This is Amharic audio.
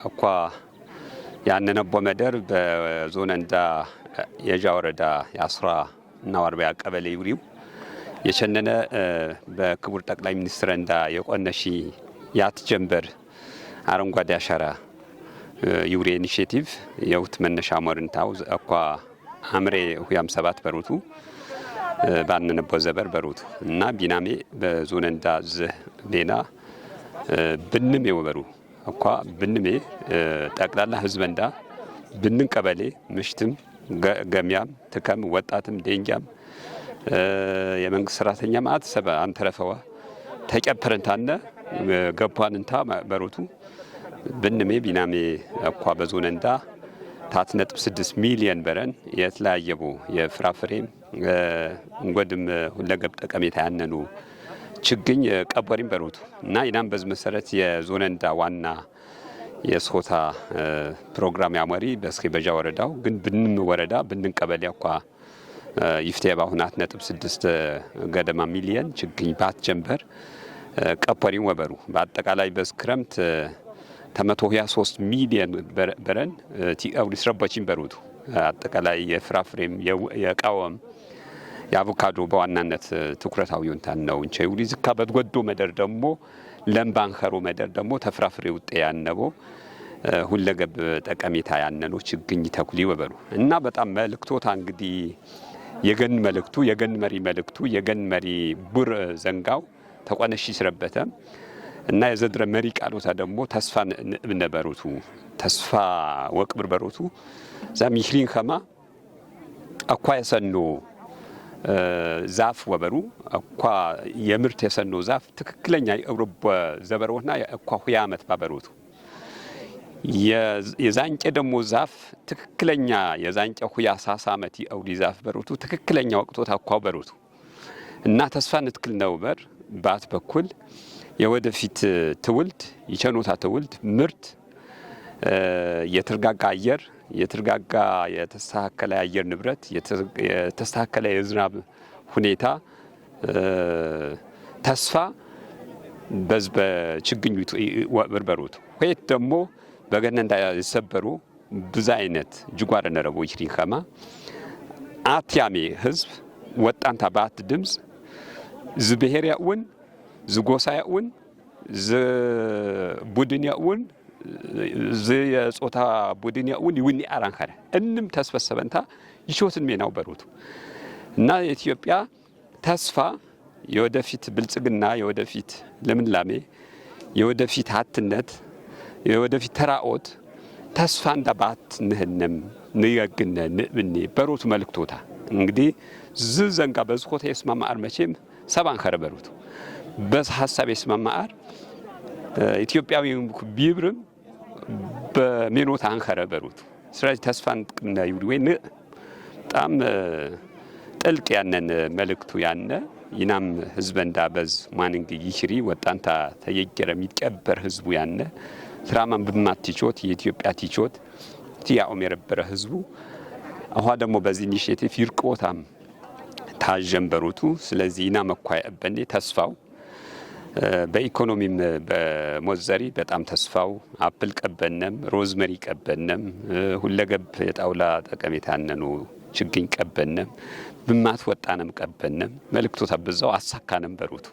እኳ ያንነ ቦመደር በዞን እንዳ የጃወረዳ ያስራ እና ወርቢያ ቀበሌ ይውሪው የቸነነ በክቡር ጠቅላይ ሚኒስትር እንዳ የቆነሺ ያትጀምበር አረንጓዴ አሻራ ይውሪ ኢኒሺዬቲቭ የውት መነሻ ሞርንታው እኳ አምሬ ሁያም ሰባት በሩቱ ባንነ ቦዘበር በሩቱ እና ቢናሜ በዞን እንዳ ዜና ብንም የወበሩ እኳ ብንሜ ጠቅላላ ህዝብ እንዳ ብንን ቀበሌ ምሽትም ገሚያም ትከም ወጣትም ደንጃም የመንግስት ሰራተኛም አትሰበ አንተረፈዋ ተቀፐረንታነ ገባንንታ በሮቱ ብንሜ ቢናሜ እኳ በዞን እንዳ 4.6 ሚሊዮን በረን የተለያየቡ የፍራፍሬም እንጎድም ሁለገብ ጠቀሜታ ያነኑ ችግኝ ቀበሪም በሮቱ እና ኢናም በዝ መሰረት የዞን እንዳ ዋና የሶታ ፕሮግራም ያመሪ በስኪ በጃ ወረዳው ግን ብንም ወረዳ ብንን ቀበሌ አኳ ይፍቴባ ሁናት 4.6 ገደማ ሚሊዮን ችግኝ ባት ጀምበር ቀበሪም ወበሩ በአጠቃላይ በስክረምት ተመቶያ 3 ሚሊዮን በረን ቲአው ሊስረባችን በሩቱ አጠቃላይ የፍራፍሬም የቃወም የአቮካዶ በዋናነት ትኩረታው ይንታን ነው እንቼ ይውሪ ዝካ በትጎዶ መደር ደግሞ ለምባንኸሮ መደር ደግሞ ተፍራፍሬ ውጤ ያነቦ ሁለገብ ጠቀሜታ ያነኖ ችግኝ ተኩሊ ወበሩ እና በጣም መልክቶታ እንግዲህ የገን መልክቱ የገን መሪ መልክቱ የገን መሪ ቡር ዘንጋው ተቆነሺ ስረበተ እና የዘድረ መሪ ቃሎታ ደግሞ ተስፋ ነበሩቱ ተስፋ ወቅብር በሩቱ ዛም ይህሪን ከማ አኳ የሰኖ ዛፍ ወበሩ አኳ የምርት የሰኖ ዛፍ ትክክለኛ የአውሮፓ ዘበሮና አኳ ሁያ አመት ባበሩቱ የዛንጨ ደግሞ ዛፍ ትክክለኛ የዛንጨ ሁያ ሳሳ አመት የአውዲ ዛፍ በሩቱ ትክክለኛ ወቅቶታ አኳ በሩቱ እና ተስፋ ንትክል ነው በር ባት በኩል የወደፊት ትውልድ ይቸኖታ ትውልድ ምርት የተረጋጋ አየር የተረጋጋ የተስተካከለ አየር ንብረት የተስተካከለ የዝናብ ሁኔታ ተስፋ በዝበ ችግኙ ወበርበሩት ወይት ደግሞ በገነንዳ የሰበሩ ብዙ አይነት ጅጓር ነረቦ ይሪን ከማ አትያሜ ህዝብ ወጣንታ ባት ድምጽ ዝብሄር ያውን ዝጎሳ ያውን ዝቡድን ያውን የጾታ ቡድን ያውን ይውኒ አራንከረ እንም ተስፈሰበንታ ይሾትን ሜናው በሩቱ እና የኢትዮጵያ ተስፋ የወደፊት ብልጽግና የወደፊት ለምንላሜ የወደፊት ሀትነት የወደፊት ተራኦት ተስፋ እንዳባት ንህነም ንየግነ ንብኔ በሩቱ መልክቶታ እንግዲህ ዝዘንጋ በዝኮታ የስማማር መቼም ሰባንከረ በሩቱ በሐሳብ የስማማር ኢትዮጵያዊ ቢብርም በሜኖታ አንከረ በሩቱ ስለዚህ ተስፋን ጥቅምና ይውዲ ወይ በጣም ጥልቅ ያነን መልእክቱ ያነ ይናም ህዝብ እንዳበዝ ማንንግ ይሽሪ ወጣንታ ተየገረ የሚቀበር ህዝቡ ያነ ስራማን በማትቾት የኢትዮጵያ ቲቾት ቲያኦም የረበረ ህዝቡ አሁን ደግሞ በዚህ ኢኒሺዬቲቭ ይርቆታም ታጀምበሩቱ ስለዚህ ይና መኳይ አበኔ ተስፋው በኢኮኖሚም በሞዘሪ በጣም ተስፋው አፕል ቀበነም ሮዝመሪ ቀበነም ሁለገብ የጣውላ ጠቀሜታ ያነኑ ችግኝ ቀበነም ብማት ወጣንም ቀበነም መልክቱ ተብዛው አሳካንም በሩቱ